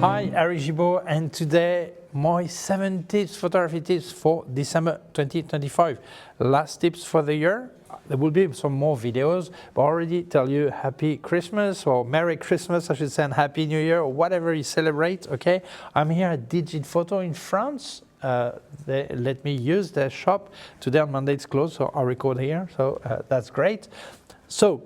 Hi, Eric Gibaud, and today my 7 tips, photography tips for December 2025. Last tips for the year. There will be some more videos, but I already tell you Happy Christmas or Merry Christmas, I should say, and Happy New Year or whatever you celebrate, okay? I'm here at Digit Photo in France. They let me use their shop. Today on Monday it's closed, so I'll record here, so that's great. So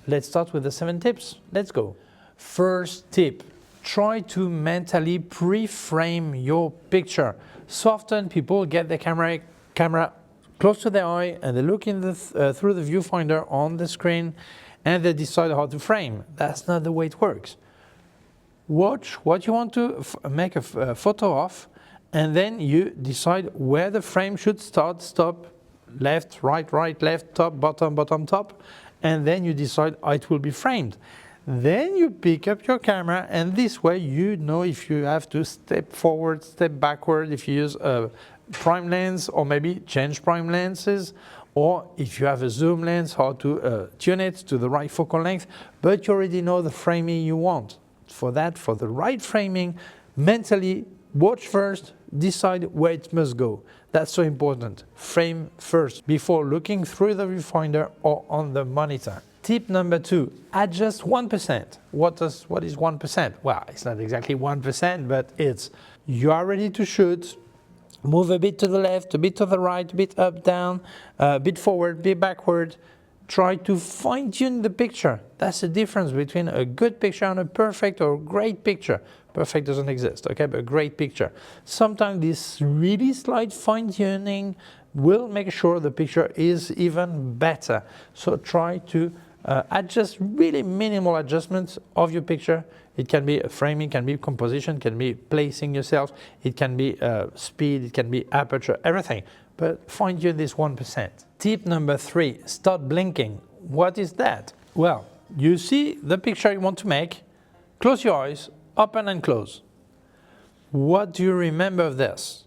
let's start with the 7 tips. Let's go. First tip. Try to mentally pre-frame your picture. So often people get their camera close to their eye and they look in through the viewfinder on the screen and they decide how to frame. That's not the way it works. Watch what you want to make a photo of, and then you decide where the frame should start, stop, left, right, left, top, bottom, top, and then you decide how it will be framed. Then you pick up your camera, and this way you know if you have to step forward, step backward, if you use a prime lens or maybe change prime lenses, or if you have a zoom lens, how to tune it to the right focal length, but you already know the framing you want. For that, for the right framing, mentally watch first, decide where it must go. That's so important. Frame first before looking through the viewfinder or on the monitor. Tip number 2, adjust 1%. What is 1%? Well, it's not exactly 1%, but it's you are ready to shoot, move a bit to the left, a bit to the right, a bit up, down, a bit forward, a bit backward. Try to fine-tune the picture. That's the difference between a good picture and a perfect or great picture. Perfect doesn't exist, okay, but a great picture. Sometimes this really slight fine-tuning will make sure the picture is even better. So try to adjust really minimal adjustments of your picture. It can be framing, it can be composition, it can be placing yourself, it can be speed, it can be aperture, everything. But fine-tune this 1%. Tip number 3, start blinking. What is that? Well, you see the picture you want to make, close your eyes, open and close. What do you remember of this?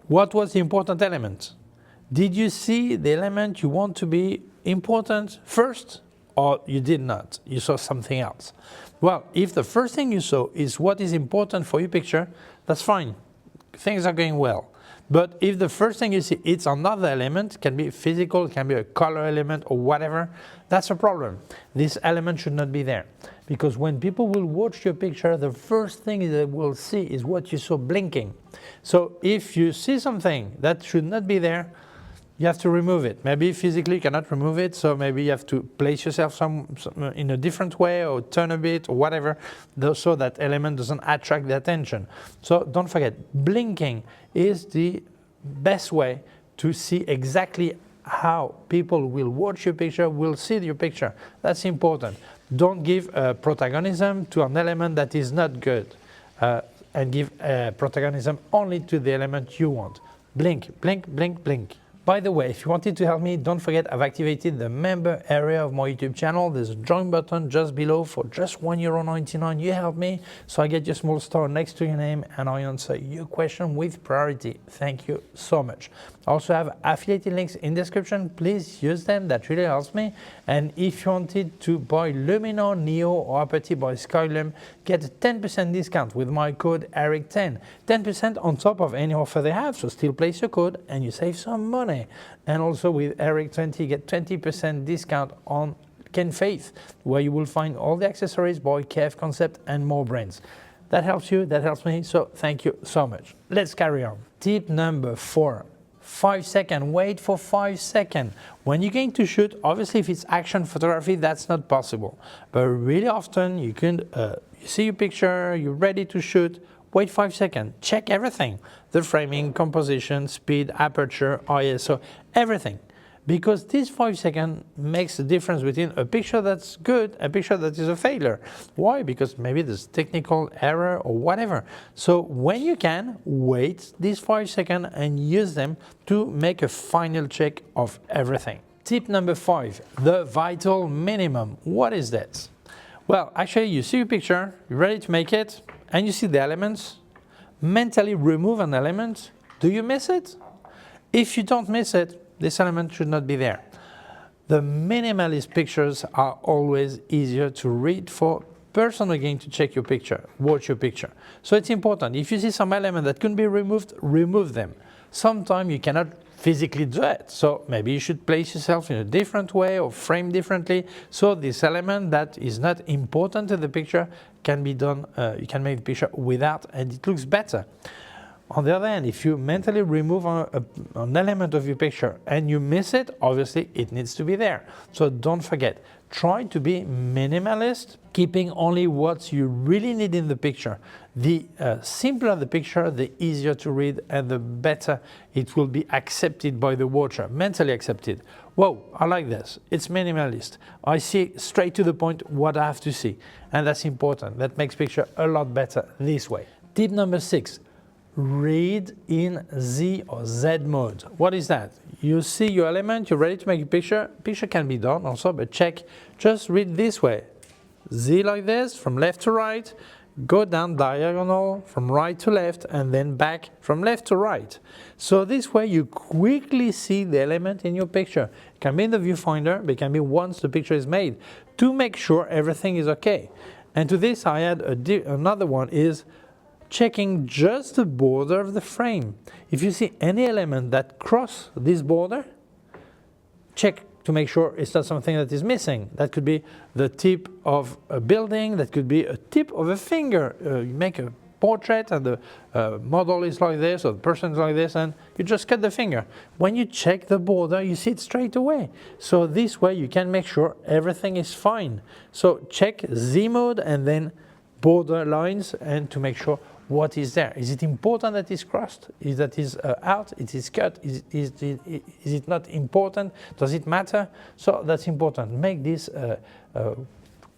What was the important element? Did you see the element you want to be important first, or you did not? You saw something else. Well, if the first thing you saw is what is important for your picture, that's fine. Things are going well. But if the first thing you see it's another element, can be physical, can be a color element or whatever, that's a problem. This element should not be there. Because when people will watch your picture, the first thing they will see is what you saw blinking. So if you see something that should not be there, you have to remove it. Maybe physically you cannot remove it, so maybe you have to place yourself some in a different way or turn a bit or whatever, so that element doesn't attract the attention. So don't forget, blinking is the best way to see exactly how people will watch your picture, will see your picture. That's important. Don't give protagonism to an element that is not good, and give protagonism only to the element you want. Blink, blink, blink, blink. By the way, if you wanted to help me, don't forget I've activated the member area of my YouTube channel. There's a join button just below for just €1.99. You help me, so I get your small star next to your name and I answer your question with priority. Thank you so much. I also have affiliated links in the description. Please use them, that really helps me. And if you wanted to buy Luminar Neo or Aperti by Skylum, get a 10% discount with my code ERIC10. 10% on top of any offer they have, so still place your code and you save some money. And also with ERIC20, get 20% discount on K&F, where you will find all the accessories by K&F Concept and more brands. That helps you, that helps me, so thank you so much. Let's carry on. Tip number 4. 5 seconds, wait for 5 seconds. When you're going to shoot, obviously if it's action photography, that's not possible. But really often you can, you see your picture, you're ready to shoot, wait 5 seconds, check everything. The framing, composition, speed, aperture, ISO, everything. Because this 5 seconds makes the difference between a picture that's good and a picture that is a failure. Why? Because maybe there's technical error or whatever. So when you can, wait these 5 seconds and use them to make a final check of everything. Tip number 5, the vital minimum. What is that? Well, actually you see your picture, you're ready to make it, and you see the elements. Mentally remove an element. Do you miss it? If you don't miss it, this element should not be there. The minimalist pictures are always easier to read for person are going to check your picture, watch your picture. So it's important. If you see some element that can be removed, remove them. Sometimes you cannot physically do it. So maybe you should place yourself in a different way or frame differently. So this element that is not important to the picture can be done, you can make the picture without and it looks better. On the other hand, if you mentally remove an element of your picture and you miss it, obviously it needs to be there. So don't forget, try to be minimalist, keeping only what you really need in the picture. The simpler the picture, the easier to read and the better it will be accepted by the watcher, mentally accepted. Whoa, I like this, it's minimalist. I see straight to the point what I have to see. And that's important, that makes picture a lot better this way. Tip number 6. Read in Z or Z mode. What is that? You see your element, you're ready to make a picture. Picture can be done also, but check. Just read this way. Z like this, from left to right. Go down diagonal from right to left and then back from left to right. So this way you quickly see the element in your picture. It can be in the viewfinder, but it can be once the picture is made to make sure everything is okay. And to this I add another one is checking just the border of the frame. If you see any element that cross this border, check to make sure it's not something that is missing. That could be the tip of a building, that could be a tip of a finger. You make a portrait and the model is like this or the person is like this and you just cut the finger. When you check the border, you see it straight away. So this way you can make sure everything is fine. So check Z mode and then border lines and to make sure what is there. Is it important that it's crossed? Is that is out? It is cut? Is it not important? Does it matter? So that's important. Make this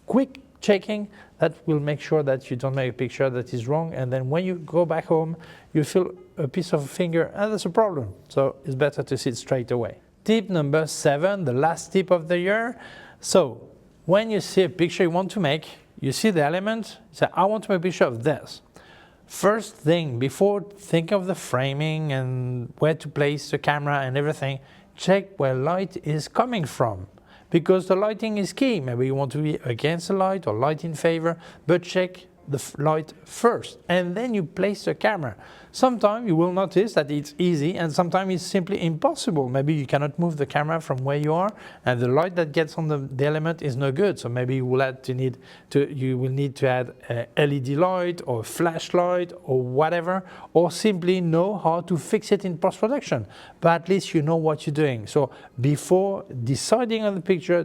quick checking that will make sure that you don't make a picture that is wrong and then when you go back home you feel a piece of a finger and that's a problem. So it's better to see it straight away. Tip number 7, the last tip of the year. So when you see a picture you want to make, you see the element, you say I want to make a picture of this. First thing, before thinking of the framing and where to place the camera and everything, check where light is coming from. Because the lighting is key. Maybe you want to be against the light or light in favor, but check the light first and then you place the camera. Sometimes you will notice that it's easy and sometimes it's simply impossible. Maybe you cannot move the camera from where you are and the light that gets on the element is no good. So maybe you will need to add a LED light or a flashlight or whatever, or simply know how to fix it in post-production. But at least you know what you're doing. So before deciding on the picture,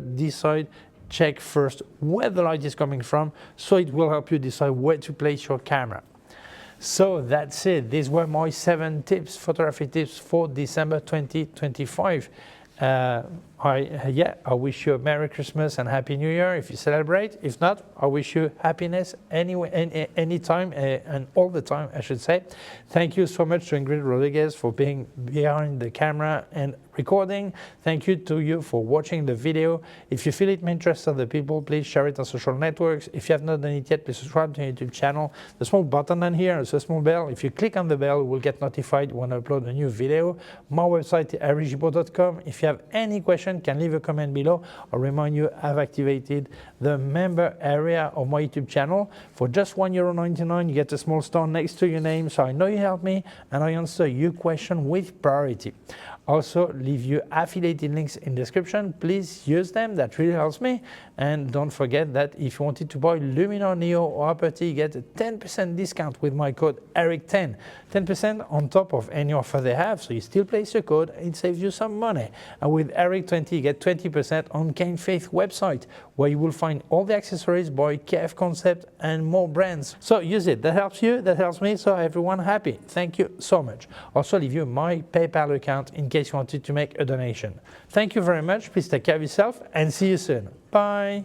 check first where the light is coming from, so it will help you decide where to place your camera. So that's it. These were my 7 tips, photography tips for December 2025. I wish you a Merry Christmas and Happy New Year if you celebrate. If not, I wish you happiness anyway, anytime and all the time, I should say. Thank you so much to Ingrid Rodriguez for being behind the camera and recording. Thank you to you for watching the video. If you feel it may interest other people, please share it on social networks. If you have not done it yet, please subscribe to my YouTube channel. The small button down here is a small bell. If you click on the bell, you will get notified when I upload a new video. My website is Gibaud.com. If you have any question, can leave a comment below. I'll remind you I've activated the member area of my YouTube channel. For just €1.99, you get a small star next to your name, so I know you help me and I answer your question with priority. Also leave you affiliated links in the description. Please use them, that really helps me. And don't forget that if you wanted to buy Luminar Neo or Aperty, you get a 10% discount with my code ERIC10. 10% on top of any offer they have, so you still place your code, it saves you some money. And with ERIC20, you get 20% on K&F website, where you will find all the accessories by K&F Concept and more brands. So use it, that helps you, that helps me, so everyone happy. Thank you so much. Also leave you my PayPal account in case you wanted to make a donation. Thank you very much, please take care of yourself and see you soon. Bye.